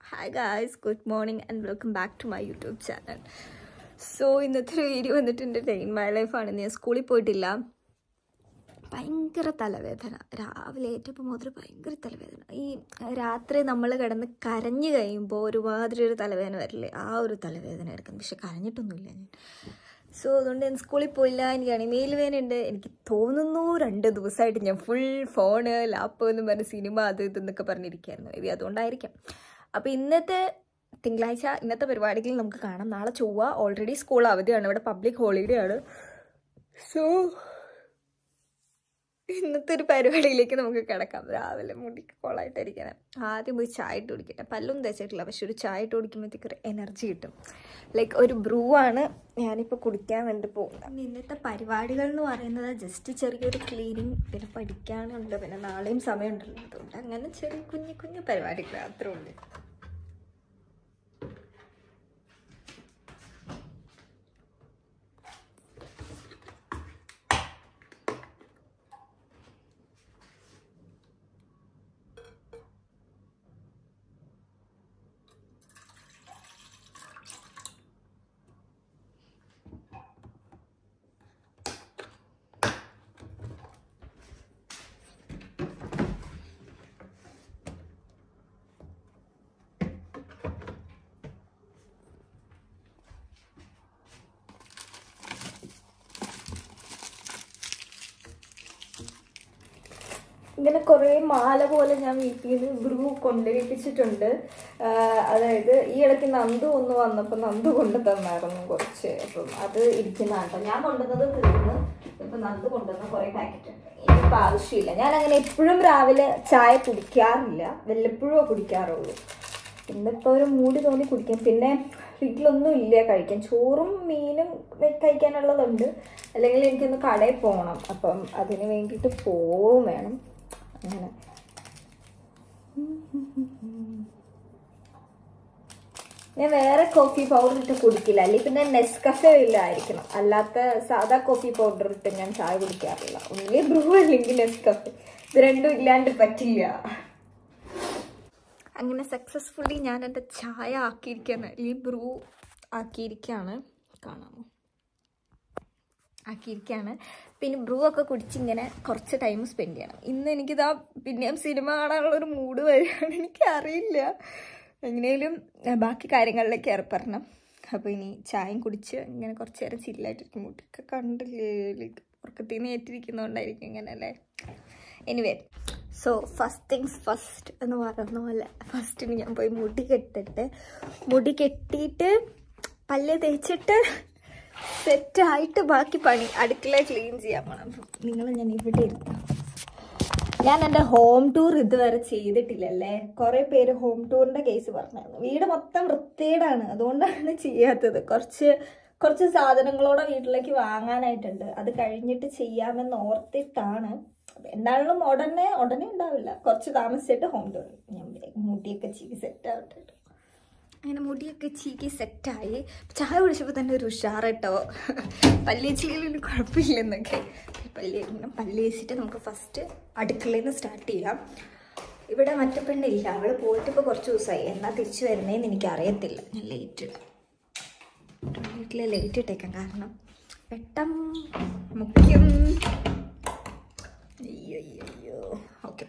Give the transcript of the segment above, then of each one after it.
Hi guys, good morning and welcome back to my YouTube channel. So in the video in my life I school പോയിട്ടില്ല ഭയങ്കര തലവേദന രാവിലെ ഏറ്റവും മുതൽ ഭയങ്കര തലവേദന ഈ രാത്രി നമ്മൾ കിടന്ന് കരഞ്ഞു കഴിയുമ്പോൾ ഒരുമാതിരി ഒരു തലവേദന വരില്ലേ ആ ഒരു തലവേദന എടുക്കുന്നു പക്ഷെ കരഞ്ഞിട്ടൊന്നുമില്ല ഞാൻ സോ അതുകൊണ്ട് ഞാൻ സ്കൂളിൽ പോയില്ല എനിക്കാണ് മെയിൽ വേനുണ്ട് എനിക്ക് തോന്നുന്നു 2 ദിവസമായിട്ട് ഞാൻ ഫുൾ ഫോണ് ലാപ്പ് എന്ന് പറഞ്ഞ സിനിമ അത് ഇതെന്നൊക്കെ പറഞ്ഞിരിക്കുകയായിരുന്നു മേ ബി അതുകൊണ്ടായിരിക്കാം അപ്പോൾ ഇന്നത്തെ തിങ്കളാഴ്ച ഇന്നത്തെ പരിപാടികൾ നമുക്ക് കാണാം നാളെ ചൊവ്വ ഓൾറെഡി സ്കൂൾ അവധിയാണ് ഇവിടെ പബ്ലിക് ഹോളിഡേ ആണ് സോ ഇന്നത്തെ ഒരു പരിപാടിയിലേക്ക് നമുക്ക് കിടക്കാം രാവിലെ മുടിക്ക് കോളായിട്ടിരിക്കണം ആദ്യം പോയി ചായ ഇട്ട് കുടിക്കട്ടെ പല്ലൊന്നും തേച്ചിട്ടില്ല പക്ഷെ ഒരു ചായ ഇട്ട് കുടിക്കുമ്പോഴത്തേക്ക് ഒരു എനർജി കിട്ടും ലൈക്ക് ഒരു ബ്രൂ ആണ് ഞാനിപ്പോൾ കുടിക്കാൻ വേണ്ടി പോകുന്നത് ഇന്നത്തെ പരിപാടികൾ എന്ന് പറയുന്നത് ജസ്റ്റ് ചെറിയൊരു ക്ലീനിങ് പിന്നെ പഠിക്കാനുണ്ട് പിന്നെ നാളെയും സമയമുണ്ടല്ലോ അതുകൊണ്ട് അങ്ങനെ ചെറിയ കുഞ്ഞു കുഞ്ഞു പരിപാടികൾ മാത്രമേ ഉള്ളൂ ഇങ്ങനെ കുറേ മാല പോലെ ഞാൻ വീട്ടിൽ നിന്ന് ബ്രൂ കൊണ്ടുവയ്പ്പിച്ചിട്ടുണ്ട് അതായത് ഈ ഇടയ്ക്ക് നന്ദു ഒന്ന് വന്നപ്പോൾ നന്ദു കൊണ്ടു തന്നായിരുന്നു കുറച്ച് അപ്പം അത് ഇരിക്കുന്നതാണ് ഞാൻ കൊണ്ടുവന്നത് തീർന്ന് ഇപ്പം നന്ദു കൊണ്ടുവന്ന കുറേ പാക്കറ്റ് ഉണ്ട് എനിക്കിപ്പോൾ ആവശ്യമില്ല ഞാൻ അങ്ങനെ എപ്പോഴും രാവിലെ ചായ കുടിക്കാറില്ല വല്ലപ്പോഴും കുടിക്കാറുള്ളൂ ഇന്നിപ്പോൾ ഒരു മൂടി തോന്നി കുടിക്കാം പിന്നെ വീട്ടിലൊന്നും ഇല്ല കഴിക്കാൻ ചോറും മീനും കഴിക്കാനുള്ളതുണ്ട് അല്ലെങ്കിൽ എനിക്കൊന്ന് കടയിൽ പോകണം അപ്പം അതിന് വേണ്ടിയിട്ട് പോവും വേണം അങ്ങനെ ഞാൻ വേറെ കോഫി പൗഡർ ഇട്ട് കുടിക്കില്ല അല്ലെങ്കിൽ പിന്നെ നെസ്കഫേ ഇല്ലായിരിക്കണം അല്ലാത്ത സാധാ കോഫി പൗഡർ ഇട്ട് ഞാൻ ചായ കുടിക്കാറില്ല ഒന്നിലെ ബ്രൂ അല്ലെങ്കിൽ നെസ്കഫേ ഇത് രണ്ടും ഇല്ലാണ്ട് പറ്റില്ല അങ്ങനെ സക്സസ്ഫുള്ളി ഞാൻ എൻ്റെ ചായ ആക്കിയിരിക്കുകയാണ് ഈ ബ്രൂ ആക്കിയിരിക്കുകയാണ് കാണാമോ ആക്കിയിരിക്കുകയാണ് പിന്നെ ബ്രൂ ഒക്കെ കുടിച്ചിങ്ങനെ കുറച്ച് ടൈം സ്പെൻഡ് ചെയ്യണം ഇന്ന് എനിക്കിതാ പിന്നെയും സിനിമ കാണാനുള്ളൊരു മൂഡ് വരികയാണ് എനിക്കറിയില്ല എങ്ങനെയും ബാക്കി കാര്യങ്ങളിലേക്ക് ഏർപ്പെടണം അപ്പോൾ ഇനി ചായയും കുടിച്ച് ഇങ്ങനെ കുറച്ച് നേരം ചില്ലായിട്ടിരിക്കും മുട്ടൊക്കെ കണ്ടില്ലേ ലൈക്ക് ഉറക്കത്തിൽ നിന്ന് ഏറ്റിരിക്കുന്നതുകൊണ്ടായിരിക്കും ഇങ്ങനെ അല്ലേ anyway so first things first എന്ന് പറയുന്ന പോലെ ഫസ്റ്റിന് ഞാൻ പോയി മുടി കെട്ടിട്ട് മുടി കെട്ടിയിട്ട് പല്ല് തേച്ചിട്ട് സെറ്റായിട്ട് ബാക്കി പണി അടുക്കള ക്ലീൻ ചെയ്യാൻ പോകണം നിങ്ങൾ ഞാൻ ഇവിടെ ഇരുത്താം ഞാൻ എൻ്റെ ഹോം ടൂർ ഇതുവരെ ചെയ്തിട്ടില്ലല്ലേ കുറേ പേര് ഹോം ടൂറിൻ്റെ കേസ് പറഞ്ഞായിരുന്നു വീട് മൊത്തം വൃത്തികേടാണ് അതുകൊണ്ടാണ് ചെയ്യാത്തത് കുറച്ച് സാധനങ്ങളോടെ വീട്ടിലേക്ക് വാങ്ങാനായിട്ടുണ്ട് അത് കഴിഞ്ഞിട്ട് ചെയ്യാമെന്ന് ഓർത്തിട്ടാണ് എന്തായാലും ഉടനെ ഉണ്ടാവില്ല കുറച്ച് താമസിച്ചിട്ട് ഹോം ടൂർ ഞാൻ മുടിയൊക്കെ ചീക്കി സെറ്റാവട്ടെ അങ്ങനെ മുടിയൊക്കെ ചീക്കി സെറ്റായി ചായ കുടിച്ചപ്പോൾ തന്നെ ഒരു ഉഷാറട്ടോ പല്ലേച്ചിലൊന്നും കുഴപ്പമില്ലെന്നൊക്കെ പല്ലേച്ചിട്ട് നമുക്ക് ഫസ്റ്റ് അടുക്കളയിൽ നിന്ന് സ്റ്റാർട്ട് ചെയ്യാം ഇവിടെ മറ്റേ പെണ്ണില്ല അവൾ പോയിട്ട് ഇപ്പോൾ കുറച്ച് ദിവസമായി എന്നാൽ തിരിച്ചു വരുന്നതെന്ന് എനിക്കറിയത്തില്ല ഞാൻ ലേറ്റ് ഇടാം വീട്ടിൽ ലേറ്റ് ഇട്ടേക്കാം കാരണം പെട്ടം മുഖ്യം അയ്യോ ഓക്കെ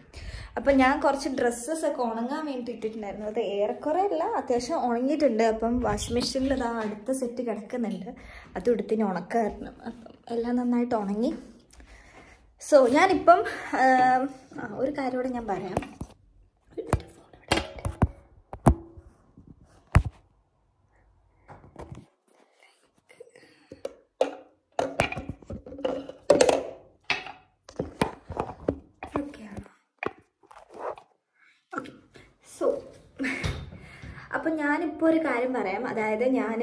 അപ്പം ഞാൻ കുറച്ച് ഡ്രസ്സസ് ഒക്കെ ഉണങ്ങാൻ വേണ്ടി ഇട്ടിട്ടുണ്ടായിരുന്നു അത് ഏറെക്കുറെ അല്ല അത്യാവശ്യം ഉണങ്ങിയിട്ടുണ്ട് അപ്പം വാഷിംഗ് മെഷീനിൽ ഇതാ അടുത്ത സെറ്റ് കിടക്കുന്നുണ്ട് അതും എടുത്തിന് ഉണക്കായിരുന്നു അപ്പം എല്ലാം നന്നായിട്ട് ഉണങ്ങി സോ ഞാനിപ്പം ഒരു കാര്യത്തോടെ ഞാൻ പറയാം അപ്പം ഞാനിപ്പോൾ ഒരു കാര്യം പറയാം അതായത് ഞാൻ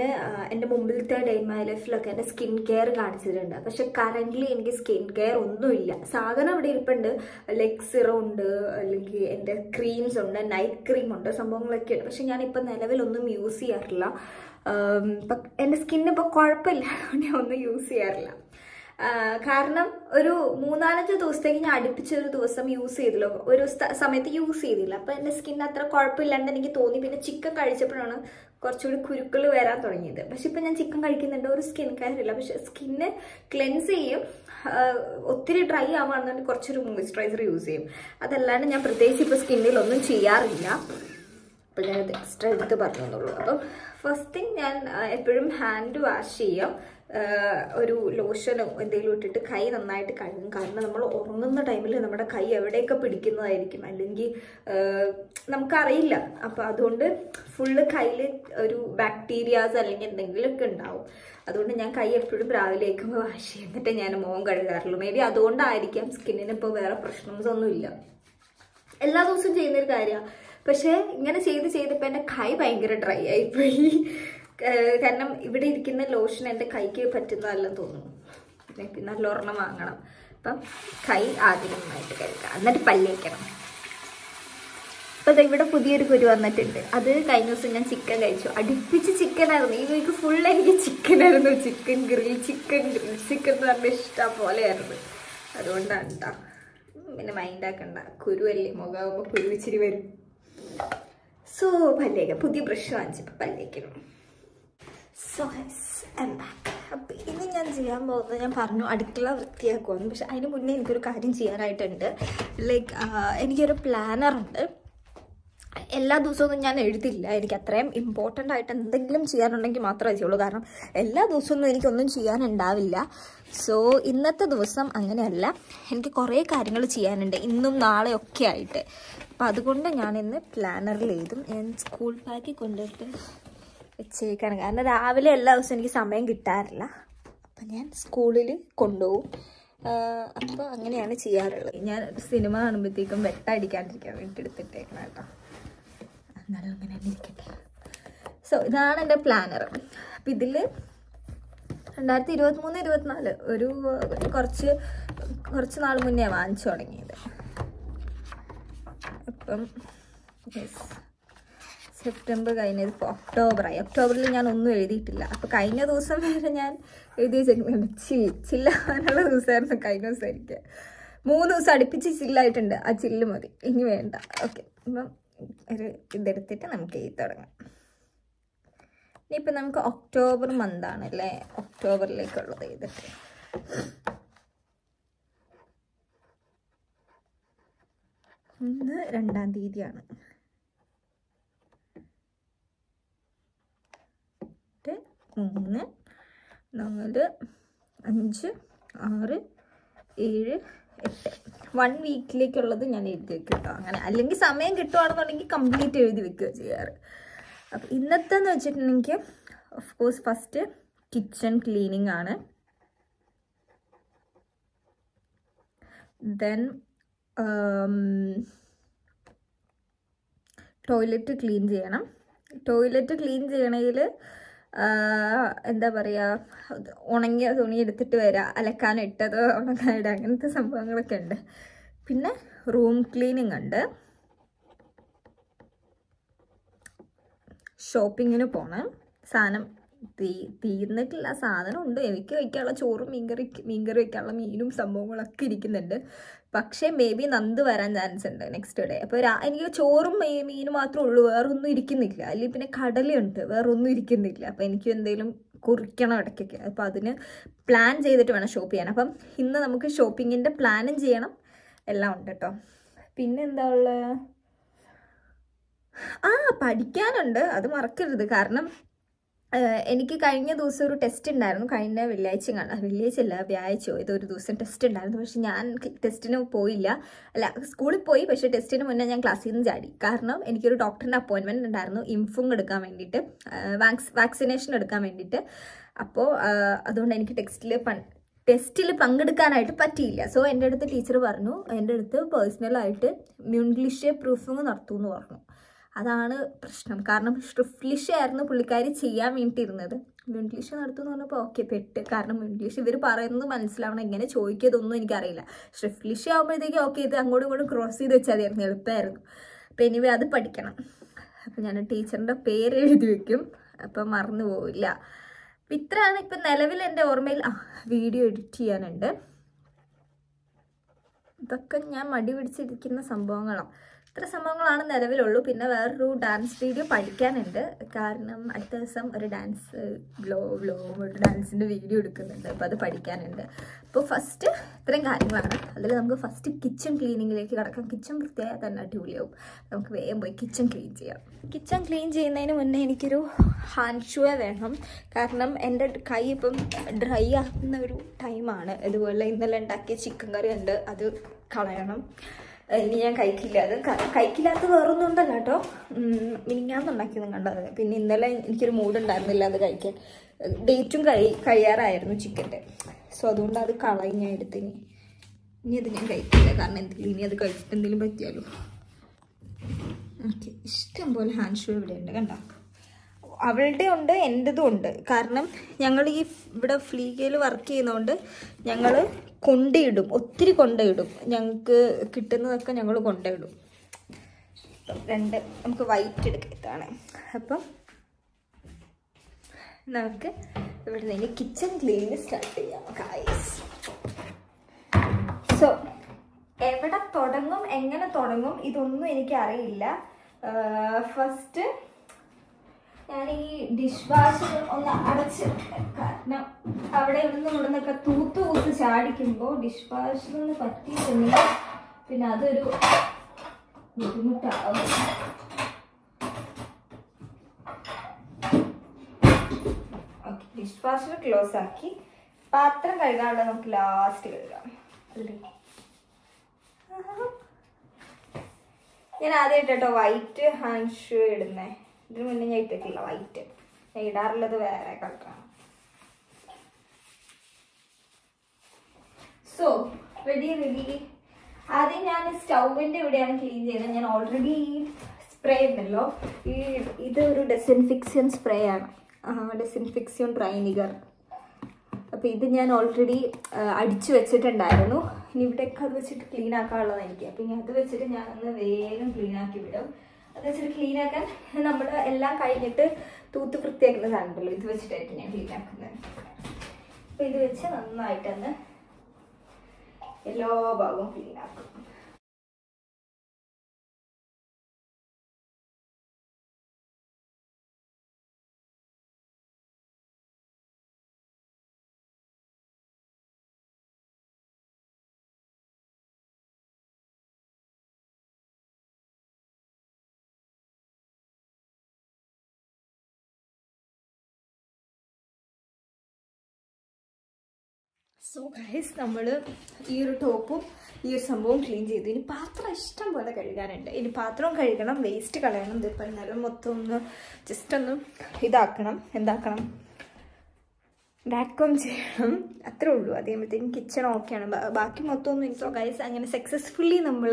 എൻ്റെ മുമ്പിലത്തെ ഡേ ഇൻ മൈ ലൈഫിലൊക്കെ എൻ്റെ സ്കിൻ കെയർ കാണിച്ചിട്ടുണ്ട് പക്ഷെ കറൻ്റ്ലി എനിക്ക് സ്കിൻ കെയർ ഒന്നുമില്ല സാധനം അവിടെ ഇരിപ്പുണ്ട് ലൈക്ക് സിറം ഉണ്ട് അല്ലെങ്കിൽ എൻ്റെ ക്രീംസ് ഉണ്ട് നൈറ്റ് ക്രീം ഉണ്ട് സംഭവങ്ങളൊക്കെ ഉണ്ട് പക്ഷെ ഞാനിപ്പോൾ നിലവിലൊന്നും യൂസ് ചെയ്യാറില്ല ഇപ്പം എൻ്റെ സ്കിന്നിപ്പോൾ കുഴപ്പമില്ല അതുകൊണ്ട് ഞാൻ ഒന്നും യൂസ് ചെയ്യാറില്ല കാരണം ഒരു 3-4 ദിവസത്തേക്ക് ഞാൻ അടുപ്പിച്ചൊരു ദിവസം യൂസ് ചെയ്തില്ല, ഒരു സമയത്ത് യൂസ് ചെയ്തില്ല. അപ്പം എൻ്റെ സ്കിൻ അത്ര കുഴപ്പമില്ലാണ്ട് എനിക്ക് തോന്നി. പിന്നെ ചിക്കൻ കഴിച്ചപ്പോഴാണ് കുറച്ചുകൂടി കുരുക്കൾ വരാൻ തുടങ്ങിയത്. പക്ഷെ ഇപ്പം ഞാൻ ചിക്കൻ കഴിക്കുന്നുണ്ട്, ഒരു സ്കിൻ കെയർ ഇല്ല. പക്ഷെ സ്കിന്ന് ക്ലെൻസ് ചെയ്യും. ഒത്തിരി ഡ്രൈ ആവുകയാണെന്നുണ്ടെങ്കിൽ കുറച്ചൊരു മോയ്സ്ചറൈസർ യൂസ് ചെയ്യും. അതല്ലാണ്ട് ഞാൻ പ്രത്യേകിച്ച് ഇപ്പോൾ സ്കിന്നിൽ ഒന്നും ചെയ്യാറില്ല. അപ്പോൾ ഞാനത് എക്സ്ട്രാ എടുത്ത് പറഞ്ഞെന്നുള്ളൂ. അപ്പം ഫസ്റ്റ് തിങ് ഞാൻ എപ്പോഴും ഹാൻഡ് വാഷ് ചെയ്യാം. ഒരു ലോഷനോ എന്തെങ്കിലും ഇട്ടിട്ട് കൈ നന്നായിട്ട് കഴുകും. കാരണം നമ്മൾ ഉറങ്ങുന്ന ടൈമിൽ നമ്മുടെ കൈ എവിടെയൊക്കെ പിടിക്കുന്നതായിരിക്കും, അല്ലെങ്കിൽ നമുക്കറിയില്ല. അപ്പോൾ അതുകൊണ്ട് ഫുള്ള് കയ്യിൽ ഒരു ബാക്ടീരിയാസ് അല്ലെങ്കിൽ എന്തെങ്കിലുമൊക്കെ ഉണ്ടാവും. അതുകൊണ്ട് ഞാൻ കൈ എപ്പോഴും രാവിലേക്ക് വാഷ് ചെയ്തിട്ട് ഞാൻ മുഖം കഴുകാറുള്ളൂ. മേ ബി അതുകൊണ്ടായിരിക്കാം സ്കിന്നിന് ഇപ്പോൾ വേറെ പ്രശ്നംസ് ഒന്നുമില്ല. എല്ലാ ദിവസവും ചെയ്യുന്നൊരു കാര്യമാണ്. പക്ഷേ ഇങ്ങനെ ചെയ്തിപ്പോൾ എൻ്റെ കൈ ഭയങ്കര ഡ്രൈ ആയിപ്പോയി. കാരണം ഇവിടെ ഇരിക്കുന്ന ലോഷൻ എൻ്റെ കൈക്ക് പറ്റുന്നതല്ലെന്ന് തോന്നുന്നു. പിന്നെ നല്ല ഒരെണ്ണം വാങ്ങണം. അപ്പം കൈ ആദ്യം നന്നായിട്ട് കഴുകാം, എന്നിട്ട് പല്ലേക്കണം. അപ്പോൾ ഇവിടെ പുതിയൊരു കുരു വന്നിട്ടുണ്ട്. അത് കഴിഞ്ഞ ദിവസം ഞാൻ ചിക്കൻ കഴിച്ചു. അടുപ്പിച്ച് ചിക്കനായിരുന്നു. ഈ വീക്ക് ഫുൾ എനിക്ക് ചിക്കനായിരുന്നു. ചിക്കൻ എന്ന് പറഞ്ഞ ഇഷ്ടം പോലെയായിരുന്നു. അതുകൊണ്ടാണ് കേട്ടോ. പിന്നെ മൈൻഡാക്കണ്ട, കുരുവല്ലേ, മുഖമാകുമ്പോൾ കുരു ഇച്ചിരി വരും. സോ പല്ലേക്കാം. പുതിയ ബ്രഷ് വാങ്ങിച്ചപ്പോൾ പല്ലേക്കണം. സോ അപ്പം ഇനി ഞാൻ ചെയ്യാൻ പോകുന്നത്, ഞാൻ പറഞ്ഞു അടുക്കള വൃത്തിയാക്കുമെന്ന്. പക്ഷെ അതിന് മുന്നേ എനിക്കൊരു കാര്യം ചെയ്യാനായിട്ടുണ്ട്. ലൈക്ക് എനിക്കൊരു പ്ലാനറുണ്ട്. എല്ലാ ദിവസവും ഞാൻ എഴുതില്ല. എനിക്ക് അത്രയും ഇമ്പോർട്ടൻ്റ് ആയിട്ട് എന്തെങ്കിലും ചെയ്യാനുണ്ടെങ്കിൽ മാത്രമേ ചെയ്യുള്ളൂ. കാരണം എല്ലാ ദിവസമൊന്നും എനിക്കൊന്നും ചെയ്യാനുണ്ടാവില്ല. സോ ഇന്നത്തെ ദിവസം അങ്ങനെയല്ല, എനിക്ക് കുറേ കാര്യങ്ങൾ ചെയ്യാനുണ്ട് ഇന്നും നാളെയൊക്കെ ആയിട്ട്. അപ്പം അതുകൊണ്ട് ഞാനിന്ന് പ്ലാനറിൽ എഴുതും. ഞാൻ സ്കൂൾ ബാഗിൽ കൊണ്ടുപോയിട്ട് വെച്ചേക്കാണ്. കാരണം രാവിലെ എല്ലാ ദിവസവും എനിക്ക് സമയം കിട്ടാറില്ല. അപ്പം ഞാൻ സ്കൂളിൽ കൊണ്ടുപോകും. അപ്പോൾ അങ്ങനെയാണ് ചെയ്യാറുള്ളത്. ഞാൻ സിനിമ കാണുമ്പോഴത്തേക്കും വെട്ടടിക്കാണ്ടിരിക്കാൻ വേണ്ടി എടുത്തിട്ടേക്കണം കേട്ടോ. എന്നാലും അങ്ങനെ തന്നെ ഇരിക്കട്ടെ. സോ ഇതാണ് എൻ്റെ പ്ലാനർ. അപ്പം ഇതിൽ 2023-24 ഒരു കുറച്ച് നാൾ മുന്നേ വാങ്ങിച്ചു തുടങ്ങിയത്. അപ്പം സെപ്റ്റംബർ കഴിഞ്ഞത് ഇപ്പോൾ ഒക്ടോബറായി. ഒക്ടോബറിൽ ഞാൻ ഒന്നും എഴുതിയിട്ടില്ല. അപ്പോൾ കഴിഞ്ഞ ദിവസം വരെ ഞാൻ എഴുതി വെച്ചിട്ടുണ്ട്. ചില്ലാവാനുള്ള ദിവസമായിരുന്നു കഴിഞ്ഞ ദിവസം. എനിക്ക് 3 ദിവസം അടുപ്പിച്ച് ചില്ലായിട്ടുണ്ട്. ആ ചില്ല് മതി, ഇനി വേണ്ട. ഓക്കെ, അപ്പം ഒരു ഇതെടുത്തിട്ട് നമുക്ക് എഴുതി തുടങ്ങാം. ഇനിയിപ്പോൾ നമുക്ക് ഒക്ടോബർ മന്താണ് അല്ലേ, ഒക്ടോബറിലേക്കുള്ളത് എഴുതിട്ട്. ഇന്ന് 2-ാം തീയതിയാണ്. 3, 4, 5, 6, 7, 8 1 വീക്കിലേക്കുള്ളത് ഞാൻ എഴുതി വെക്കും കേട്ടോ. അങ്ങനെ അല്ലെങ്കിൽ സമയം കിട്ടുവാണെന്നുണ്ടെങ്കിൽ കംപ്ലീറ്റ് എഴുതി വെക്കുക ചെയ്യാറ്. അപ്പം ഇന്നത്തെന്ന് വെച്ചിട്ടുണ്ടെങ്കിൽ of course first kitchen cleaning ആണ്. ദെൻ ടോയ്ലറ്റ് ക്ലീൻ ചെയ്യണം. ടോയ്ലറ്റ് ക്ലീൻ ചെയ്യണമെങ്കിൽ എന്താ പറയുക, ഉണങ്ങിയ തുണി എടുത്തിട്ട് വരാം, അലക്കാനിട്ടത് ഉണങ്ങാനിടുക, അങ്ങനത്തെ സംഭവങ്ങളൊക്കെ ഉണ്ട്. പിന്നെ റൂം ക്ലീനിങ് ഉണ്ട്. ഷോപ്പിങ്ങിന് പോകണം. സാധനം തീർന്നിട്ടില്ല, സാധനം ഉണ്ട്. എനിക്ക് വയ്ക്കാനുള്ള ചോറും മീൻകറി വയ്ക്കാനുള്ള മീനും സംഭവങ്ങളൊക്കെ ഇരിക്കുന്നുണ്ട്. പക്ഷേ മേ ബി നന്ദ് വരാൻ ചാൻസ് ഉണ്ട് നെക്സ്റ്റ് ഡേ. അപ്പോൾ എനിക്ക് ചോറും മീനും മാത്രമേ ഉള്ളൂ, വേറെ ഒന്നും ഇരിക്കുന്നില്ല. അല്ലെങ്കിൽ പിന്നെ കടലയുണ്ട്, വേറെ ഒന്നും ഇരിക്കുന്നില്ല. അപ്പോൾ എനിക്ക് എന്തെങ്കിലും കുറിക്കണം ഇടയ്ക്കൊക്കെ. അപ്പോൾ അതിന് പ്ലാൻ ചെയ്തിട്ട് വേണം ഷോപ്പ് ചെയ്യാൻ. അപ്പം ഇന്ന് നമുക്ക് ഷോപ്പിങ്ങിൻ്റെ പ്ലാനും ചെയ്യണം, എല്ലാം ഉണ്ട് കേട്ടോ. പിന്നെ എന്താ ഉള്ളത്, പഠിക്കാനുണ്ട്, അത് മറക്കരുത്. കാരണം എനിക്ക് കഴിഞ്ഞ ദിവസം ഒരു ടെസ്റ്റ് ഉണ്ടായിരുന്നു. കഴിഞ്ഞ വെള്ളിയാഴ്ചയല്ല വ്യാഴാഴ്ചയോ ഇതൊരു ദിവസം ടെസ്റ്റ് ഉണ്ടായിരുന്നു. പക്ഷെ ഞാൻ ടെസ്റ്റിന് പോയില്ല. സ്കൂളിൽ പോയി, പക്ഷേ ടെസ്റ്റിന് മുന്നേ ഞാൻ ക്ലാസ്സിൽ നിന്ന് ചാടി. കാരണം എനിക്കൊരു ഡോക്ടറിൻ്റെ അപ്പോയിൻമെൻറ്റ് ഉണ്ടായിരുന്നു, ഇംഫുങ് എടുക്കാൻ വേണ്ടിയിട്ട്, വാക്സിനേഷൻ എടുക്കാൻ വേണ്ടിയിട്ട്. അപ്പോൾ അതുകൊണ്ട് എനിക്ക് ടെസ്റ്റിൽ പങ്കെടുക്കാനായിട്ട് പറ്റിയില്ല. സോ എൻ്റെ അടുത്ത് ടീച്ചർ പറഞ്ഞു, എൻ്റെ അടുത്ത് പേഴ്സണലായിട്ട് മ്യൂൺഗ്ലിഷ് പ്രൂഫിങ് നടത്തുമെന്ന് പറഞ്ഞു. അതാണ് പ്രശ്നം. കാരണം ഷ്രിഫ്ലിഷ് ആയിരുന്നു പുള്ളിക്കാരി ചെയ്യാൻ വേണ്ടിയിരുന്നത്. മ്യൂൺഗ്ലിഷ് നടത്തുമെന്ന് പറഞ്ഞപ്പോൾ ഓക്കെ പെട്ട്. കാരണം മ്യൂൺഗ്ലിഷ് ഇവർ പറയുന്നത് മനസ്സിലാവണം, എങ്ങനെ ചോദിക്കതൊന്നും എനിക്കറിയില്ല. ഷ്രിഫ്ലിഷ് ആകുമ്പോഴത്തേക്കും ഓക്കെ ഇത് അങ്ങോട്ടും ഇങ്ങോട്ടും ക്രോസ് ചെയ്ത് വെച്ചാൽ മതിയായിരുന്നു, എളുപ്പമായിരുന്നു. അപ്പോൾ എനിവേ അത് പഠിക്കണം. അപ്പം ഞാൻ ടീച്ചറിൻ്റെ പേര് എഴുതി വെക്കും, അപ്പം മറന്നു പോവില്ല. ഇത്രയാണ് ഇപ്പം നിലവിൽ എൻ്റെ ഓർമ്മയിൽ. വീഡിയോ എഡിറ്റ് ചെയ്യാനുണ്ട്. ഇതൊക്കെ ഞാൻ മടി പിടിച്ചിരിക്കുന്ന സംഭവങ്ങളാണ്. ഇത്ര സംഭവങ്ങളാണ് നിലവിലുള്ളൂ. പിന്നെ വേറൊരു ഡാൻസ് വീഡിയോ പഠിക്കാനുണ്ട്. കാരണം അടുത്ത ദിവസം ഒരു ഒരു ഡാൻസിൻ്റെ വീഡിയോ എടുക്കുന്നുണ്ട്. അപ്പോൾ അത് പഠിക്കാനുണ്ട്. അപ്പോൾ ഫസ്റ്റ് ഇത്രയും കാര്യങ്ങളാണ്. അതിൽ നമുക്ക് ഫസ്റ്റ് കിച്ചൺ ക്ലീനിങ്ങിലേക്ക് കിടക്കാം. കിച്ചൺ വൃത്തിയായാൽ തന്നെ അടിപൊളിയാവും. നമുക്ക് വേഗം പോയി കിച്ചൺ ക്ലീൻ ചെയ്യാം. കിച്ചൺ ക്ലീൻ ചെയ്യുന്നതിന് മുന്നേ എനിക്കൊരു ഹാൻഡ് ഷൂ വേണം. കാരണം എൻ്റെ കൈ ഇപ്പം ഡ്രൈ ആകുന്ന ഒരു ടൈമാണ്. ഇതുപോലെ ഇന്നലെ ഉണ്ടാക്കിയ ചിക്കൻ കറി ഉണ്ട്, അത് കളയണം. ഇനി ഞാൻ കഴിക്കില്ല. അത് കഴിക്കില്ലാത്ത വേറൊന്നും ഉണ്ടല്ലോ കേട്ടോ. മിനിങ്ങാന്ന് ഉണ്ടാക്കിയതും കണ്ടത്. പിന്നെ ഇന്നലെ എനിക്കൊരു മൂഡ് ഉണ്ടായിരുന്നില്ല അത് കഴിക്കാൻ. ഡേറ്റും കഴിയാറായിരുന്നു ചിക്കൻ്റെ. സോ അതുകൊണ്ട് അത് കളയും ഞാൻ എടുത്തിന്. ഇനി അത് ഞാൻ കഴിക്കില്ല. കാരണം എന്തെങ്കിലും ഇനി അത് കഴിച്ചിട്ട് എന്തെങ്കിലും പറ്റിയാലോ. ഓക്കെ, ഇഷ്ടം പോലെ ഹാൻഡ് ഷൂ ഇവിടെ ഉണ്ട്, കണ്ടോ. അവളുടെ ഉണ്ട്, എൻ്റെതും ഉണ്ട്. കാരണം ഞങ്ങൾ ഈ ഇവിടെ ഫ്ലീഗയിൽ വർക്ക് ചെയ്യുന്നതുകൊണ്ട് ഞങ്ങൾ കൊണ്ടിടും, ഒത്തിരി കൊണ്ടിടും. ഞങ്ങൾക്ക് കിട്ടുന്നതൊക്കെ ഞങ്ങൾ കൊണ്ടിടും. രണ്ട് നമുക്ക് വൈറ്റ് എടുക്കത്താണ്. അപ്പം നമുക്ക് ഇവിടെ നിന്ന് കിച്ചൺ ക്ലീനിങ് സ്റ്റാർട്ട് ചെയ്യാം ഗൈസ്. സോ എവിടെ തുടങ്ങും, എങ്ങനെ തുടങ്ങും, ഇതൊന്നും എനിക്ക് അറിയില്ല. ഫസ്റ്റ് ഞാൻ ഈ ഡിഷ് വാഷ് ഒന്ന് അടച്ചിട്ടുണ്ട്. കാരണം അവിടെ ഇവിടുന്നൊക്കെ തൂത്ത് ചാടിക്കുമ്പോൾ ഡിഷ് വാഷിൽ പറ്റിയിട്ടുണ്ടെങ്കിൽ പിന്നെ അതൊരു ബുദ്ധിമുട്ടാവും. ഓക്കെ, ഡിഷ് വാഷർ ക്ലോസ് ആക്കി പാത്രം കഴുകാനുള്ളത് നമുക്ക് ലാസ്റ്റ് കഴുകാം അല്ലേ. ഞാൻ ആദ്യമായിട്ട് കേട്ടോ വൈറ്റ് ഹാൻഡ് ഷൂ ഇടുന്നേ. ഇതിന് മുന്നേ ഞാൻ ഇട്ടിട്ടില്ല വൈറ്റ്. ഞാൻ ഇടാറുള്ളത് വേറെ കളറാണ്. So ready. ആദ്യം ഞാൻ സ്റ്റൗവിൻ്റെ ഇവിടെയാണ് ക്ലീൻ ചെയ്യുന്നത്. ഞാൻ ഓൾറെഡി ഈ സ്പ്രേ ഉണ്ടല്ലോ, ഇതൊരു ഡെസിൻഫിക്ഷൻ സ്പ്രേ ആണ്. ഡെസിൻഫിക്ഷൻ പ്രൈനിഗർ. അപ്പോൾ ഇത് ഞാൻ ഓൾറെഡി അടിച്ചു വെച്ചിട്ടുണ്ടായിരുന്നു. ഇനി ഇവിടെയൊക്കെ അത് വെച്ചിട്ട് ക്ലീൻ ആക്കാനുള്ളത് എനിക്ക്. അപ്പം ഇനി അത് വെച്ചിട്ട് ഞാനൊന്ന് വേഗം ക്ലീൻ ആക്കി വിടും. അത് വെച്ചിട്ട് ക്ലീൻ ആക്കാൻ നമ്മൾ എല്ലാം കഴിഞ്ഞിട്ട് തൂത്ത് വൃത്തിയാക്കുന്ന സാധനമുണ്ടല്ലോ, ഇത് വെച്ചിട്ടായിരിക്കും ഞാൻ ക്ലീൻ ആക്കുന്നത്. അപ്പം ഇത് വെച്ച് നന്നായിട്ടൊന്ന് എല്ലാ ഭാഗവും ക്ലീൻ ആക്കും. സോ ഗൈസ്, നമ്മൾ ഈ ഒരു ടോപ്പും ഈ ഒരു സംഭവം ക്ലീൻ ചെയ്തു. ഇനി പാത്രം ഇഷ്ടം പോലെ കഴുകാനുണ്ട്. ഇനി പാത്രവും കഴുകണം, വേസ്റ്റ് കളയണം. ഇതിപ്പോൾ നിലം മൊത്തം ഒന്ന് ജസ്റ്റ് ഒന്ന് ഇതാക്കണം. എന്താക്കണം, വാക്വം ചെയ്യണം. അത്രേ ഉള്ളൂ. അതേപോലത്തേക്കും കിച്ചൺ ഓക്കെയാണ്. ബാക്കി മൊത്തം ഒന്നും എനിക്ക് ഗൈസ് അങ്ങനെ സക്സസ്ഫുള്ളി നമ്മൾ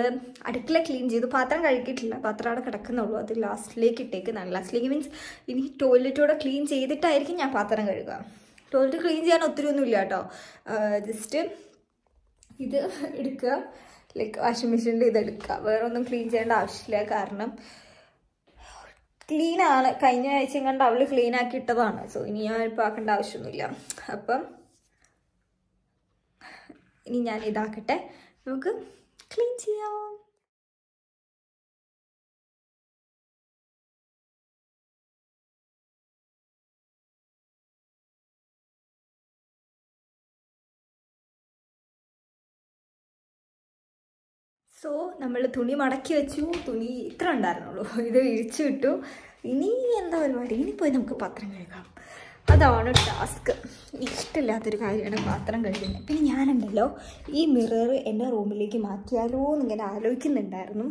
അടുക്കള ക്ലീൻ ചെയ്തു. പാത്രം കഴുകിയിട്ടില്ല, പാത്രം അവിടെ കിടക്കുന്നുള്ളൂ. അത് ലാസ്റ്റിലേക്ക് ഇട്ടേക്കുന്നതാണ്. ലാസ്റ്റിലേക്ക് മീൻസ് ഇനി ടോയ്ലറ്റോടെ ക്ലീൻ ചെയ്തിട്ടായിരിക്കും ഞാൻ പാത്രം കഴുകുക. ടോയ്ലറ്റ് ക്ലീൻ ചെയ്യാൻ ഒത്തിരി ഒന്നുമില്ല കേട്ടോ. ജസ്റ്റ് ഇത് എടുക്കുക, ലൈക്ക് വാഷിംഗ് മെഷീനിൽ ഇതെടുക്കുക. വേറെ ഒന്നും ക്ലീൻ ചെയ്യേണ്ട ആവശ്യമില്ല. കാരണം ക്ലീനാണ്. കഴിഞ്ഞ ആഴ്ചയും കണ്ട് അവൾ ക്ലീൻ ആക്കി ഇട്ടതാണ്. സോ ഇനി ഞാൻ ഇപ്പോൾ ആക്കേണ്ട ആവശ്യമൊന്നുമില്ല. അപ്പം ഇനി ഞാൻ ഇതാക്കട്ടെ, നമുക്ക് ക്ലീൻ ചെയ്യാം. സോ നമ്മൾ തുണി മടക്കി വെച്ചു. തുണി ഇത്ര ഉണ്ടായിരുന്നുള്ളൂ, ഇത് ഇഴിച്ചു വിട്ടു. ഇനി എന്താ പരിപാടി, ഇനി പോയി നമുക്ക് പാത്രം കഴുകാം. അതാണ് ടാസ്ക്. ഇഷ്ടമില്ലാത്തൊരു കാര്യമാണ് പാത്രം കഴുകുന്നത്. പിന്നെ ഞാനുണ്ടല്ലോ ഈ മിറർ എൻ്റെ റൂമിലേക്ക് മാറ്റിയാലോ എന്നിങ്ങനെ ആലോചിക്കുന്നുണ്ടായിരുന്നു.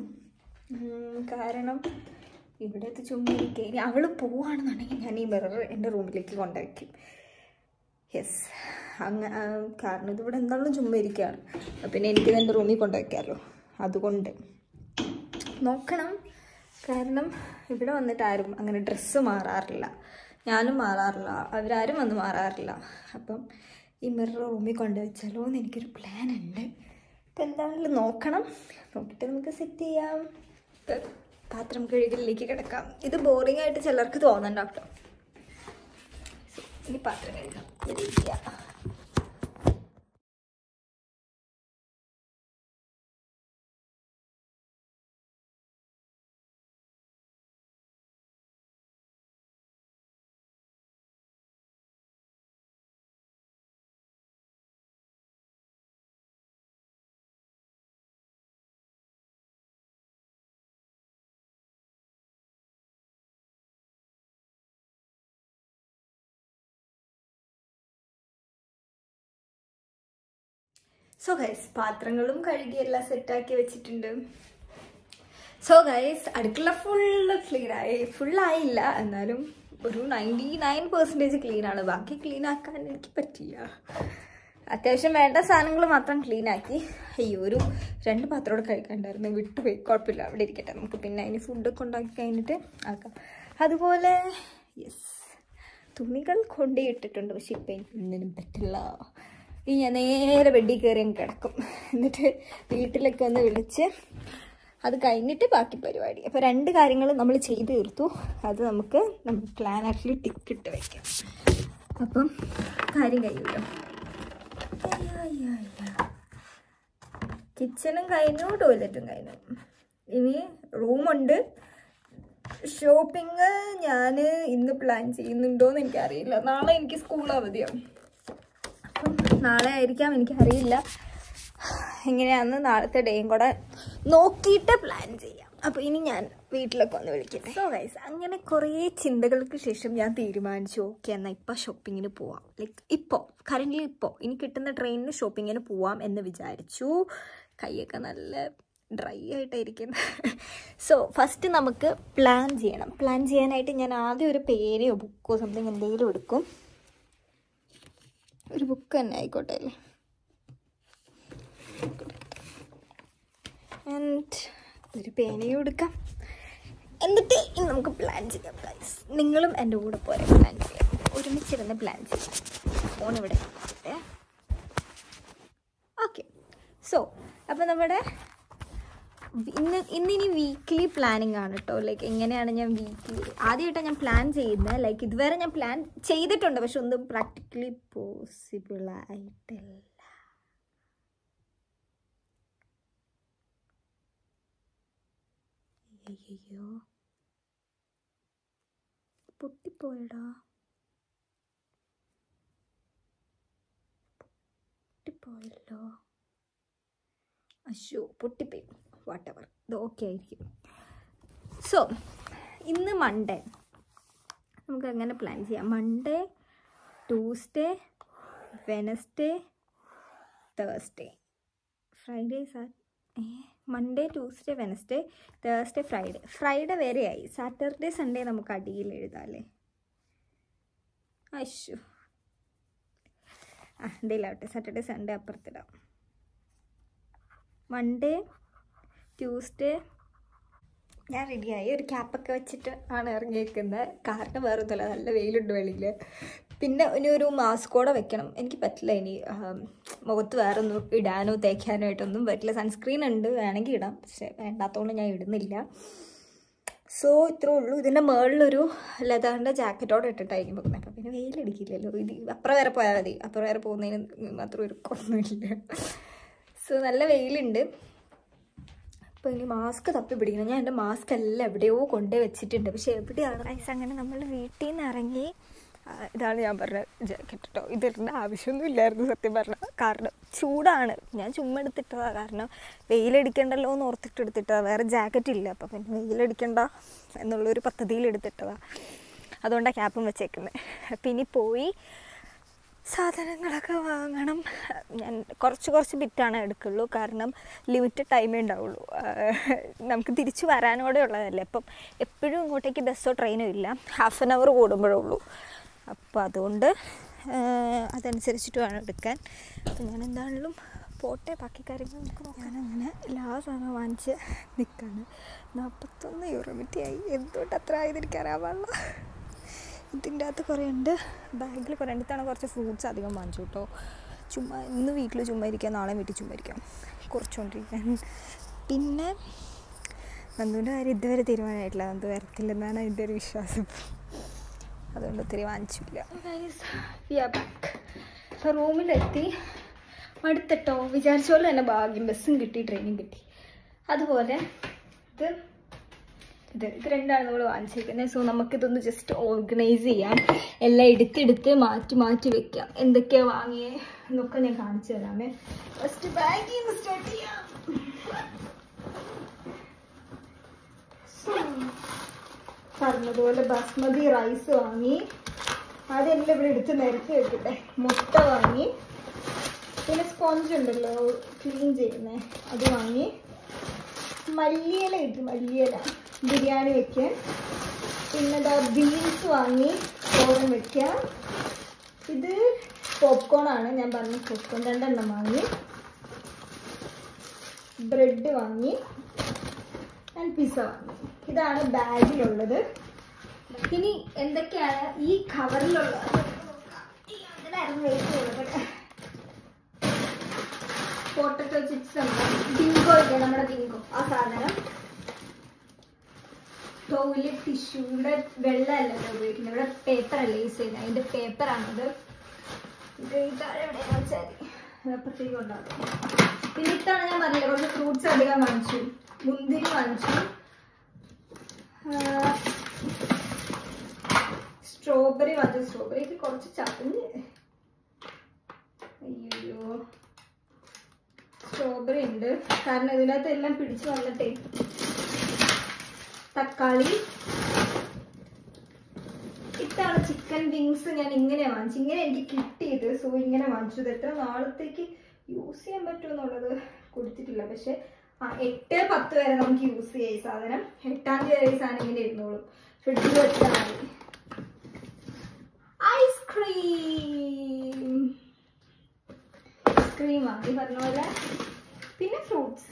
കാരണം ഇവിടത്തെ ചുമ്മിരിക്കുക. ഇനി അവൾ പോവുകയാണെന്നുണ്ടെങ്കിൽ ഞാൻ ഈ മിറർ എൻ്റെ റൂമിലേക്ക് കൊണ്ടുവയ്ക്കും. യെസ്, കാരണം ഇതിവിടെ എന്താണെങ്കിലും ചുമ്മാ ഇരിക്കുകയാണ്. പിന്നെ എനിക്കിത് എൻ്റെ റൂമിൽ കൊണ്ടുവയ്ക്കാമല്ലോ. അതുകൊണ്ട് നോക്കണം. കാരണം ഇവിടെ വന്നിട്ട് ആരും അങ്ങനെ ഡ്രസ്സ് മാറാറില്ല, ഞാനും മാറാറില്ല, അവരാരും വന്ന് മാറാറില്ല. അപ്പം ഈ മിറർ റൂമിൽ കൊണ്ടുവച്ചാലോ എന്ന് എനിക്കൊരു പ്ലാൻ ഉണ്ട്. അപ്പം എന്താണെങ്കിലും നോക്കണം. നോക്കിയിട്ട് നമുക്ക് സെറ്റ് ചെയ്യാം. പാത്രം കഴുകലിലേക്ക് കിടക്കാം. ഇത് ബോറിംഗ് ആയിട്ട് ചിലർക്ക് തോന്നണ്ട കേട്ടോ. ഇനി പാത്രം കഴുകാം. ഇരിക്കുക. സോ ഗൈസ്, പാത്രങ്ങളും കഴുകി എല്ലാം സെറ്റാക്കി വെച്ചിട്ടുണ്ട്. സോ ഗൈസ്, അടുക്കള ഫുള്ളായില്ല, എന്നാലും ഒരു 99% ക്ലീനാണ്. ബാക്കി ക്ലീൻ ആക്കാൻ എനിക്ക് പറ്റില്ല. അത്യാവശ്യം വേണ്ട സാധനങ്ങൾ മാത്രം ക്ലീൻ ആക്കി. അയ്യോ, ഒരു 2 പാത്രമോടെ കഴിക്കാണ്ടായിരുന്നു, വിട്ടുപോയി. കുഴപ്പമില്ല, അവിടെ ഇരിക്കട്ടെ. നമുക്ക് പിന്നെ അതിന് ഫുഡൊക്കെ ഉണ്ടാക്കി കഴിഞ്ഞിട്ട് ആക്കാം. അതുപോലെ യെസ്, തുണികൾ കൊണ്ടേ ഇട്ടിട്ടുണ്ട്. പക്ഷെ ഇപ്പം എനിക്ക് ഒന്നിനും പറ്റില്ല. ഇനി ഞാൻ നേരെ ബെഡിൽ കയറി കിടക്കും. എന്നിട്ട് വീട്ടിലൊക്കെ ഒന്ന് വിളിച്ച് അത് കഴിഞ്ഞിട്ട് ബാക്കി പരിപാടി. അപ്പോൾ 2 കാര്യങ്ങൾ നമ്മൾ ചെയ്ത് തീർത്തു. അത് നമുക്ക് പ്ലാൻ ആക്ച്വലി ടിക്കിട്ട് വയ്ക്കാം. അപ്പം കാര്യം കഴിയുമല്ലോ. കിച്ചണും കഴിഞ്ഞു, ടോയ്ലറ്റും കഴിഞ്ഞു. ഇനി റൂമുണ്ട്. ഷോപ്പിംഗ് ഞാൻ ഇന്ന് പ്ലാൻ ചെയ്യുന്നുണ്ടോയെന്ന് എനിക്കറിയില്ല. നാളെ എനിക്ക് സ്കൂൾ അവധിയാണ്. അപ്പം നാളെ ആയിരിക്കാം, എനിക്കറിയില്ല. എങ്ങനെയാണെന്ന് നാളത്തെ ഡേയും കൂടെ നോക്കിയിട്ട് പ്ലാൻ ചെയ്യാം. അപ്പോൾ ഇനി ഞാൻ വീട്ടിലൊക്കെ വന്ന് വിളിക്കട്ടെ. സോ ഗൈസ്, അങ്ങനെ കുറേ ചിന്തകൾക്ക് ശേഷം ഞാൻ തീരുമാനിച്ചു, ഓക്കെ എന്നാൽ ഇപ്പോൾ ഷോപ്പിങ്ങിന് പോവാം. കറൻ്റ്ലി ഇപ്പോൾ ഇനി കിട്ടുന്ന ട്രെയിനിന് ഷോപ്പിങ്ങിന് പോവാം എന്ന് വിചാരിച്ചു. കൈയൊക്കെ നല്ല ഡ്രൈ ആയിട്ടായിരിക്കും. സോ ഫസ്റ്റ് നമുക്ക് പ്ലാൻ ചെയ്യണം. പ്ലാൻ ചെയ്യാനായിട്ട് ഞാൻ ആദ്യം ഒരു പേനയോ ബുക്കോ സംതിങ് എന്തെങ്കിലും എടുക്കും. ഒരു ബുക്ക് തന്നെ ആയിക്കോട്ടെ അല്ലേ. ആൻഡ് ഒരു പേനയും എടുക്കാം. എന്നിട്ട് ഇനി നമുക്ക് പ്ലാൻ ചെയ്യാം ഗൈസ്. നിങ്ങളും എൻ്റെ കൂടെ പോലെ പ്ലാൻ ചെയ്യാം. ഒരുമിച്ചിരുന്ന് പ്ലാൻ ചെയ്യാം. ഫോൺ ഇവിടെ ഓക്കെ. സോ അപ്പോൾ നമ്മുടെ ഇന്നിനി വീക്ക്ലി പ്ലാനിങ് ആണ് കേട്ടോ. ലൈക്ക് എങ്ങനെയാണ് ഞാൻ വീക്ക്ലി ആദ്യമായിട്ടാണ് ഞാൻ പ്ലാൻ ചെയ്യുന്നത്. ലൈക്ക് ഇതുവരെ ഞാൻ പ്ലാൻ ചെയ്തിട്ടുണ്ട്, പക്ഷെ ഒന്നും പ്രാക്ടിക്കലി പോസിബിൾ ആയിട്ടില്ല. അയ്യോ, പൊട്ടിപ്പോയടാ, പൊട്ടിപ്പോയല്ലോ. അയ്യോ, പൊട്ടിപ്പോയി. വാട്ടെവർ, ഇത് ഓക്കെ ആയിരിക്കും. സോ ഇന്ന് മൺഡേ, നമുക്ക് അങ്ങനെ പ്ലാൻ ചെയ്യാം. Monday, Tuesday, Wednesday, Thursday, Friday, Monday, Tuesday, Wednesday, Thursday, Friday വരെയായി. സാറ്റർഡേ, സൺഡേ നമുക്ക് അടിയിൽ എഴുതാം അല്ലേ. അയ്യോ, എന്തെങ്കിലാവട്ടെ, സാറ്റർഡേ സൺഡേ അപ്പുറത്തിടാം. മൺഡേ, ട്യൂസ്ഡേ ഞാൻ റെഡിയായി. ഒരു ക്യാപ്പൊക്കെ വെച്ചിട്ട് ആണ് ഇറങ്ങിയേക്കുന്നത്. കാരണം വേറെ ഒന്നുമില്ല, നല്ല വെയിലുണ്ട് വെളിയിൽ. പിന്നെ ഇനി ഒരു മാസ്ക് കൂടെ വെക്കണം. എനിക്ക് പറ്റില്ല ഇനി മുഖത്ത് വേറെ ഒന്നും ഇടാനോ തേക്കാനോ ആയിട്ടൊന്നും പറ്റില്ല. സൺസ്ക്രീൻ ഉണ്ട്, വേണമെങ്കിൽ ഇടാം, പക്ഷെ വേണ്ടാത്തതുകൊണ്ട് ഞാൻ ഇടുന്നില്ല. സോ ഇത്രേ ഉള്ളൂ. ഇതിൻ്റെ മുകളിലൊരു ലെതറിൻ്റെ ജാക്കറ്റോടെ ഇട്ടിട്ടായിരിക്കും പോകുന്നത്. അപ്പം പിന്നെ വെയിലടിക്കില്ലല്ലോ. ഇത് അപ്പുറം വരെ പോയാൽ മതി. അപ്പുറം വരെ പോകുന്നതിന് മാത്രം ഒരു കുറവൊന്നുമില്ല. സോ നല്ല വെയിലുണ്ട്. അപ്പോൾ ഇനി മാസ്ക് തപ്പി പിടിക്കണം. ഞാൻ എൻ്റെ മാസ്ക് എല്ലാം എവിടെയോ കൊണ്ടേ വെച്ചിട്ടുണ്ട്, പക്ഷേ എവിടെയാണ് ഐസ്. അങ്ങനെ നമ്മൾ വീട്ടിൽ നിന്ന് ഇറങ്ങി. ഇതാണ് ഞാൻ പറഞ്ഞ ജാക്കറ്റ് കേട്ടോ. ഇതിടേണ്ട ആവശ്യമൊന്നും ഇല്ലായിരുന്നു സത്യം പറഞ്ഞാൽ. കാരണം ചൂടാണ്. ഞാൻ ചുമ്മാ എടുത്തിട്ടതാണ്. കാരണം വെയിലടിക്കണ്ടല്ലോ എന്ന് ഓർത്തിട്ട് എടുത്തിട്ടതാണ്. വേറെ ജാക്കറ്റ് ഇല്ല. അപ്പോൾ പിന്നെ വെയിലടിക്കണ്ട എന്നുള്ളൊരു പദ്ധതിയിൽ എടുത്തിട്ടതാണ്. അതുകൊണ്ടാണ് ക്യാപ്പും വെച്ചേക്കുന്നത്. അപ്പം ഇനി പോയി സാധനങ്ങളൊക്കെ വാങ്ങണം. ഞാൻ കുറച്ച് ബിറ്റാണ് എടുക്കുള്ളൂ. കാരണം ലിമിറ്റഡ് ടൈമേ ഉണ്ടാവുള്ളൂ. നമുക്ക് തിരിച്ച് വരാനോടെ ഉള്ളതല്ലേ. അപ്പം എപ്പോഴും ഇങ്ങോട്ടേക്ക് ബസ്സോ ട്രെയിനോ ഇല്ല. ഹാഫ് ആൻ അവർ കൂടുമ്പോഴേ ഉള്ളൂ. അപ്പോൾ അതുകൊണ്ട് അതനുസരിച്ചിട്ട് വേണം എടുക്കാൻ. അപ്പം ഞാൻ എന്താണെങ്കിലും പോട്ടെ, ബാക്കി കാര്യങ്ങൾ നമുക്ക് നോക്കാൻ. അങ്ങനെ എല്ലാ സാധനവും വാങ്ങിച്ച് നിൽക്കുകയാണ്. 41 യൂറോ മിറ്റിയായി. എന്തുകൊണ്ട് അത്ര ആയതെനിക്കറിയാവുള്ള. ഇതിൻ്റെ അകത്ത് കുറേ ഉണ്ട്, ബാഗിൽ കുറേ ഉണ്ട്. ഇത്തവണ കുറച്ച് ഫ്രൂട്ട്സ് അധികം വാങ്ങിച്ചു കേട്ടോ. ചുമ്മാ ഇന്ന് വീട്ടിൽ ചുമ്മാ ഇരിക്കാം, നാളെ വീട്ടിൽ ചുമ്മാ ഇരിക്കാം, കുറച്ചുകൊണ്ടിരിക്കാൻ. പിന്നെ നന്ദുവിൻ്റെ കാര്യം ഇതുവരെ തീരുമാനമായിട്ടില്ല. നന്ദു വരത്തില്ലെന്നാണ് എൻ്റെ ഒരു വിശ്വാസം. അതുകൊണ്ട് ഒത്തിരി വാങ്ങിച്ചില്ല. റൂമിലെത്തി അടുത്തിട്ടോ വിചാരിച്ച പോലെ തന്നെ ഭാഗ്യം, ബസ്സും കിട്ടി ട്രെയിനും കിട്ടി. അതുപോലെ ഇത് രണ്ടാണ് നമ്മൾ വാങ്ങിച്ചിരിക്കുന്നത്. സോ നമുക്കിതൊന്ന് ജസ്റ്റ് ഓർഗനൈസ് ചെയ്യാം, എല്ലാം എടുത്തെടുത്ത് മാറ്റി വെക്കാം. എന്തൊക്കെയാണ് വാങ്ങിയേ എന്നൊക്കെ ഞാൻ കാണിച്ചു തരാമേ. ഫസ്റ്റ് ബാഗിൽ നിന്ന് സ്റ്റാർട്ട് ചെയ്യാം. പറഞ്ഞതുപോലെ ബസ്മതി റൈസ് വാങ്ങി, അതെല്ലാം ഇവിടെ എടുത്ത് നിരത്തി വെക്കട്ടെ. മുട്ട വാങ്ങി, പിന്നെ സ്പോഞ്ച് ഉണ്ടല്ലോ ക്ലീൻ ചെയ്യുന്നത്, അത് വാങ്ങി. മല്ലിയില കിട്ടും, മല്ലിയില ബിരിയാണി വെക്കാൻ. പിന്നെ ബീൻസ് വാങ്ങി തോരൻ വെക്കാം. ഇത് പോപ്കോൺ ആണ്, ഞാൻ പറഞ്ഞ പോപ്കോൺ 2 എണ്ണം വാങ്ങി. ബ്രെഡ് വാങ്ങി ആൻഡ് പിസ്സ വാങ്ങി. ഇതാണ് ബാഗിലുള്ളത്. ഇനി എന്തൊക്കെയാണ് ഈ കവറിലുള്ളത്? പൊട്ടറ്റോ ചിപ്സ് ഉണ്ട്, ബിങ്കോ ഇല്ലേ നമ്മുടെ ബിങ്കോ, ആ സാധനം. ടോയ്ലറ്റ് ടിഷ്യൂ, ഇവിടെ വെള്ളമല്ല ഉപയോഗിക്കുന്നത്, ഇവിടെ പേപ്പർ അല്ലേ യൂസ് ചെയ്യുന്നത്, അതിന്റെ പേപ്പറാണിത്. ഇത് താഴെ എവിടെയാണെന്ന് വെച്ചാൽ അപ്പുറത്തേക്ക് ഉണ്ടാകും. പിന്നെ ഇത്താണ് ഞാൻ പറഞ്ഞില്ല, കുറച്ച് ഫ്രൂട്ട്സ് അധികം വാങ്ങിച്ചു. മുന്തിരി വാങ്ങിച്ചു, സ്ട്രോബെറി വാങ്ങിച്ചു. സ്ട്രോബെറിക്ക് കുറച്ച് ചതഞ്ഞ്, അയ്യോ സ്ട്രോബെറി ഉണ്ട്, കാരണം ഇതിനകത്ത് എല്ലാം പിടിച്ചു വന്നിട്ടേ. തക്കാളി, ഇതാണ് ചിക്കൻ വിങ്സ്. ഞാൻ ഇങ്ങനെ വാങ്ങിച്ചു, ഇങ്ങനെ എനിക്ക് കിട്ടിയത്. സോ ഇങ്ങനെ വാങ്ങിച്ചു. ഇത് എത്ര നാളത്തേക്ക് യൂസ് ചെയ്യാൻ പറ്റുമെന്നുള്ളത് കൊടുത്തിട്ടില്ല, പക്ഷെ 8-10 വരെ നമുക്ക് യൂസ് ചെയ്യാം ഈ സാധനം. 8ാം തീയതി വരെ ഈ സാധനം ഇങ്ങനെ ഇരുന്നോളും, ഫ്രിഡ്ജിൽ വെച്ചാൽ മതി. ഐസ്ക്രീം വാങ്ങി പറഞ്ഞ പോലെ. പിന്നെ ഫ്രൂട്ട്സ്,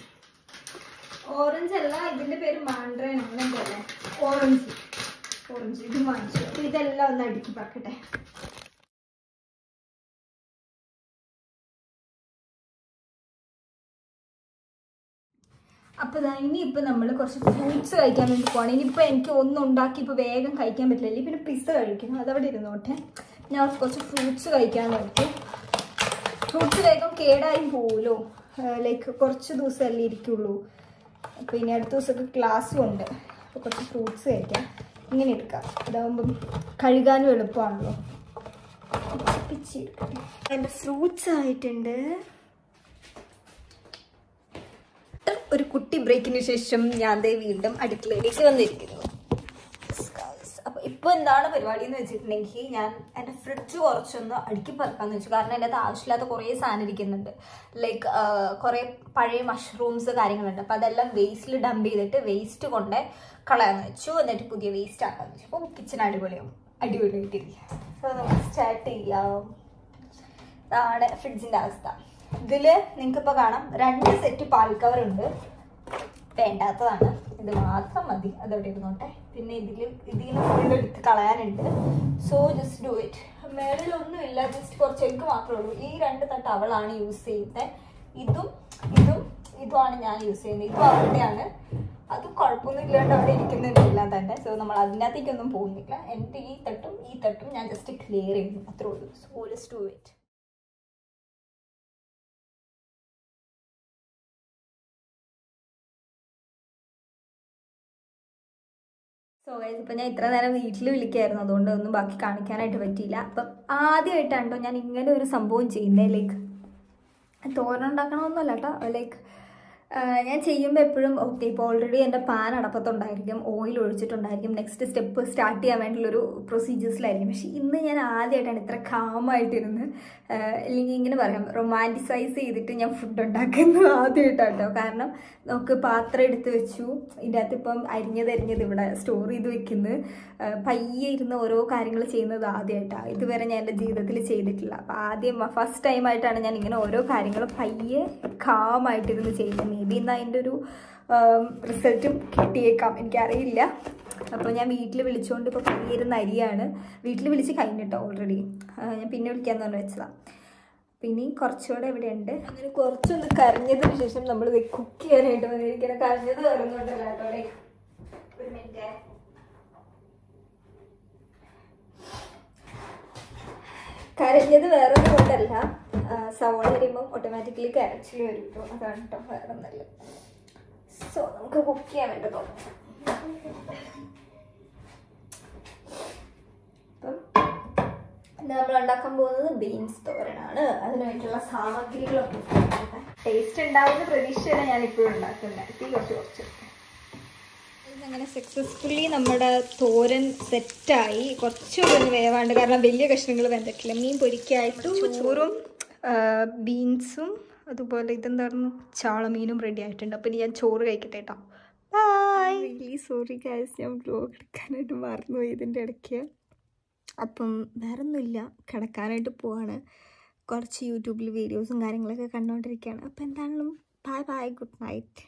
ഓറഞ്ച് അല്ല, ഇതിന്റെ പേര് മാൻഡ്രൈൻ അങ്ങനെ പോലെ. ഓറഞ്ച് ഇത് വാങ്ങിച്ചു. അപ്പൊ ഇതെല്ലാം ഒന്ന് അടുക്കി പാക്കട്ടെ. അപ്പോൾ ഇനിയിപ്പോൾ നമ്മൾ കുറച്ച് ഫ്രൂട്ട്സ് കഴിക്കാൻ വേണ്ടി പോകണം. ഇനിയിപ്പോൾ എനിക്ക് ഒന്നും ഉണ്ടാക്കി ഇപ്പോൾ വേഗം കഴിക്കാൻ പറ്റില്ല. പിന്നെ പിസ്സ കഴിക്കണം, അതവിടെ ഇരുന്നോട്ടെ. ഞാൻ കുറച്ച് ഫ്രൂട്ട്സ് കഴിക്കാൻ നോക്കി. ഫ്രൂട്ട്സ് വേഗം കേടായി പോവുമല്ലോ, ലൈക്ക് കുറച്ച് ദിവസമല്ലേ ഇരിക്കുള്ളൂ. അപ്പോൾ ഇനി അടുത്ത ദിവസമൊക്കെ ക്ലാസ്സും ഉണ്ട്. അപ്പോൾ കുറച്ച് ഫ്രൂട്ട്സ് കഴിക്കാം. ഇങ്ങനെ എടുക്കാം, ഇതാകുമ്പം കഴുകാനും എളുപ്പമാണല്ലോ. പിച്ചെടുക്കാം. എൻ്റെ ഫ്രൂട്ട്സ് ആയിട്ടുണ്ട്. ഒരു കുട്ടി ബ്രേക്കിന് ശേഷം ഞാൻ വീണ്ടും അടുക്കളയിലേക്ക് വന്നിരിക്കുന്നു. അപ്പോൾ ഇപ്പോൾ എന്താണ് പരിപാടി എന്ന് വെച്ചിട്ടുണ്ടെങ്കിൽ, ഞാൻ എൻ്റെ ഫ്രിഡ്ജ് കുറച്ചൊന്ന് അടുക്കി പറക്കാമെന്ന് വെച്ചു. കാരണം എൻ്റെ അത് ആവശ്യമില്ലാത്ത കുറേ സാധനം ഇരിക്കുന്നുണ്ട്. ലൈക്ക് കുറേ പഴയ മഷ്റൂംസ് കാര്യങ്ങളുണ്ട്. അപ്പോൾ അതെല്ലാം വേസ്റ്റിൽ ഡംപ് ചെയ്തിട്ട് വേസ്റ്റ് കൊണ്ട് കളയാമെന്ന് വെച്ചു. എന്നിട്ട് പുതിയ വേസ്റ്റ് ആക്കാമെന്ന് വെച്ചു. അപ്പം കിച്ചൺ അടിപൊളിയായിട്ടിരിക്കുക. സോ നമുക്ക് സ്റ്റാർട്ട് ചെയ്യാം. ഇതാണ് ഫ്രിഡ്ജിൻ്റെ അവസ്ഥ. ഇതിൽ നിങ്ങൾക്കിപ്പോൾ കാണാം 2 സെറ്റ് പാൽ കവറുണ്ട്. വേണ്ടാത്തതാണ്, ഇത് മാത്രം മതി, അതവിടെ ഇരുന്നോട്ടെ. പിന്നെ ഇതിന് ഫുൾ എടുത്ത് കളയാനുണ്ട്. So just do it. മേളിലൊന്നുമില്ല, ജസ്റ്റ് കുറച്ച് എഗ്ഗ് മാത്രമേ ഉള്ളൂ. ഈ 2 തട്ട് അവളാണ് യൂസ് ചെയ്യുന്നത്. ഇതുമാണ് ഞാൻ യൂസ് ചെയ്യുന്നത്. ഇതും അവളുടെയാണ്. അത് കുഴപ്പമൊന്നും ഇല്ലാണ്ട് അവിടെ ഇരിക്കുന്നില്ല തന്നെ. സോ നമ്മൾ അതിനകത്തേക്കൊന്നും പോകുന്നില്ല. എൻ്റെ ഈ തട്ടും ഞാൻ ജസ്റ്റ് ക്ലിയർ ചെയ്യുന്നു, അത്രേ ഉള്ളൂ. So just do it. So guys, ഇപ്പം ഞാൻ ഇത്ര നേരം വീട്ടിൽ വിളിക്കായിരുന്നു, അതുകൊണ്ട് ഒന്നും ബാക്കി കാണിക്കാനായിട്ട് പറ്റിയില്ല. അപ്പം ആദ്യമായിട്ടാണ് ഞാൻ ഇങ്ങനെ ഒരു സംഭവം ചെയ്യുന്നത്. ലൈക്ക് തോരൻ ഉണ്ടാക്കണമെന്നല്ല കേട്ടോ. ലൈക്ക് ഞാൻ ചെയ്യുമ്പോൾ എപ്പോഴും ഓക്കെ, ഇപ്പോൾ ഓൾറെഡി എൻ്റെ പാൻ അടപ്പത്തുണ്ടായിരിക്കും, ഓയിൽ ഒഴിച്ചിട്ടുണ്ടായിരിക്കും, നെക്സ്റ്റ് സ്റ്റെപ്പ് സ്റ്റാർട്ട് ചെയ്യാൻ വേണ്ടിയുള്ളൊരു പ്രൊസീജിയേഴ്സിലായിരിക്കും. പക്ഷേ ഇന്ന് ഞാൻ ആദ്യമായിട്ടാണ് ഇത്ര കാമായിട്ടിരുന്ന്, അല്ലെങ്കിൽ ഇങ്ങനെ പറയാം, റൊമാൻറ്റിസൈസ് ചെയ്തിട്ട് ഞാൻ ഫുഡ് ഉണ്ടാക്കുന്നത് ആദ്യമായിട്ടാണ് കേട്ടോ. കാരണം നമുക്ക് പാത്രം എടുത്ത് വെച്ചു, ഇതിൻ്റെ അകത്ത് ഇപ്പം അരിഞ്ഞത് ഇവിടെ സ്റ്റോർ ചെയ്ത് വെക്കുന്നത്, പയ്യെ ഇരുന്ന് ഓരോ കാര്യങ്ങൾ ചെയ്യുന്നത് ആദ്യമായിട്ടാണ്. ഇതുവരെ ഞാൻ എൻ്റെ ജീവിതത്തിൽ ചെയ്തിട്ടില്ല. അപ്പോൾ ഫസ്റ്റ് ടൈമായിട്ടാണ് ഞാൻ ഇങ്ങനെ ഓരോ കാര്യങ്ങളും പയ്യെ കാമായിട്ടിരുന്ന് ചെയ്യുന്നത്. മേ ബി ഇന്ന് അതിൻ്റെ ഒരു റിസൾട്ടും കിട്ടിയേക്കാം, എനിക്കറിയില്ല. അപ്പോൾ ഞാൻ വീട്ടിൽ വിളിച്ചുകൊണ്ട് ഇപ്പോൾ പയ്യെ ഇരുന്ന് അരിയാണ്. വീട്ടിൽ വിളിച്ച് കഴിഞ്ഞിട്ടോ ഓൾറെഡി, ഞാൻ പിന്നെ വിളിക്കാമെന്ന് പറഞ്ഞ് വെച്ചതാണ്. പിന്നെ കുറച്ചുകൂടെ ഇവിടെ ഉണ്ട്. അങ്ങനെ കുറച്ചൊന്ന് കരഞ്ഞതിന് ശേഷം നമ്മൾ കുക്ക് ചെയ്യാനായിട്ട് വന്നിരിക്കണം. കരഞ്ഞത് കരഞ്ഞോണ്ടല്ലോ കേട്ടോ. ഒരു മിനിറ്റ്. കരഞ്ഞത് വേറെ ഒന്നും കൊണ്ടല്ല, സവാള അരിയുമ്പം ഓട്ടോമാറ്റിക്കലി കരച്ചിൽ വരും കേട്ടോ. അതാണ് കേട്ടോ, വേറെ ഒന്നല്ല. സോ നമുക്ക് കുക്ക് ചെയ്യാൻ വേണ്ടി തുടങ്ങാം. അപ്പം നമ്മൾ ഉണ്ടാക്കാൻ പോകുന്നത് ബീൻസ് തോരനാണ്. അതിനായിട്ടുള്ള സാമഗ്രികളൊക്കെ ടേസ്റ്റ് ഉണ്ടാവുന്ന പ്രതീക്ഷയാണ് ഞാൻ ഇപ്പോഴും ഉണ്ടാക്കുന്നത്. കുറച്ച് അങ്ങനെ സക്സസ്ഫുള്ളി നമ്മുടെ തോരൻ സെറ്റായി. കുറച്ചുകൂടി വേവാണ്ട്, കാരണം വലിയ കഷ്ണങ്ങൾ വെന്തിട്ടില്ല. മീൻ പൊരിക്കായിട്ടും ചോറും ബീൻസും അതുപോലെ ഇതെന്തായിരുന്നു ചാളമീനും റെഡി ആയിട്ടുണ്ട്. അപ്പം ഞാൻ ചോറ് കഴിക്കട്ടെ കേട്ടോ. ബൈ. റിയലി സോറി ഗൈസ്, ഞാൻ വ്ലോഗ് എടുക്കാനായിട്ട് മറന്നുപോയി ഇതിൻ്റെ ഇടയ്ക്ക്. അപ്പം വേറെ ഒന്നുമില്ല, കിടക്കാനായിട്ട് പോവാണ്. കുറച്ച് യൂട്യൂബിൽ വീഡിയോസും കാര്യങ്ങളൊക്കെ കണ്ടുകൊണ്ടിരിക്കുകയാണ്. അപ്പോൾ എന്താണെങ്കിലും ബൈ ബൈ, ഗുഡ് നൈറ്റ്.